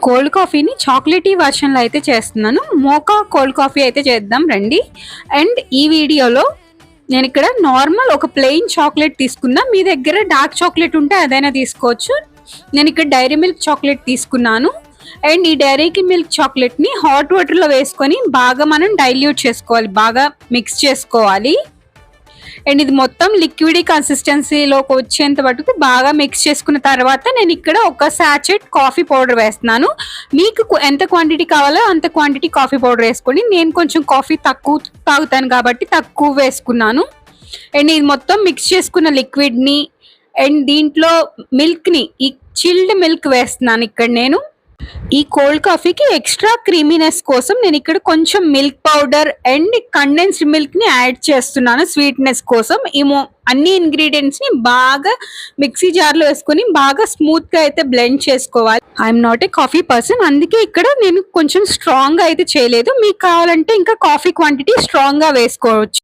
Cold కాఫీని chocolatey వర్షన్లో అయితే చేస్తున్నాను. మోకా కోల్డ్ కాఫీ అయితే చేద్దాం రండి. అండ్ ఈ వీడియోలో నేను ఇక్కడ నార్మల్ ఒక ప్లెయిన్ చాక్లెట్ తీసుకున్నా. మీ దగ్గర డార్క్ చాక్లెట్ ఉంటే అదైనా తీసుకోవచ్చు. నేను ఇక్కడ డైరీ మిల్క్ చాక్లెట్ తీసుకున్నాను. అండ్ ఈ డైరీ మిల్క్ చాక్లెట్ని హాట్ వాటర్లో వేసుకొని బాగా మనం డైల్యూట్ చేసుకోవాలి, బాగా మిక్స్ చేసుకోవాలి. అండ్ ఇది మొత్తం లిక్విడ్ కన్సిస్టెన్సీలోకి వచ్చేంత వరకు బాగా మిక్స్ చేసుకున్న తర్వాత నేను ఇక్కడ ఒక సాచెట్ కాఫీ పౌడర్ వేస్తున్నాను. మీకు ఎంత క్వాంటిటీ కావాలో అంత క్వాంటిటీ కాఫీ పౌడర్ వేసుకోండి. నేను కొంచెం కాఫీ తక్కువ తాగుతాను కాబట్టి తక్కువ వేసుకున్నాను. అండ్ ఇది మొత్తం మిక్స్ చేసుకున్న లిక్విడ్ని అండ్ దీంట్లో మిల్క్ని, ఈ చిల్డ్ మిల్క్ వేస్తున్నాను ఇక్కడ నేను. ఈ కోల్డ్ కాఫీకి ఎక్స్ట్రా క్రీమీనెస్ కోసం నేను ఇక్కడ కొంచెం milk powder and condensed milk ని యాడ్ చేస్తున్నాను స్వీట్నెస్ కోసం. ఈ అన్ని ఇంగ్రీడియంట్స్ ని బాగా మిక్సీ జార్ లో వేసుకొని బాగా స్మూత్ గా అయితే బ్లెండ్ చేసుకోవాలి. I'm not a coffee person, అందుకే ఇక్కడ నేను కొంచెం స్ట్రాంగ్ గా అయితే చేయలేదు. మీకు కావాలంటే ఇంకా కాఫీ క్వాంటిటీ స్ట్రాంగ్ గా వేసుకోవచ్చు.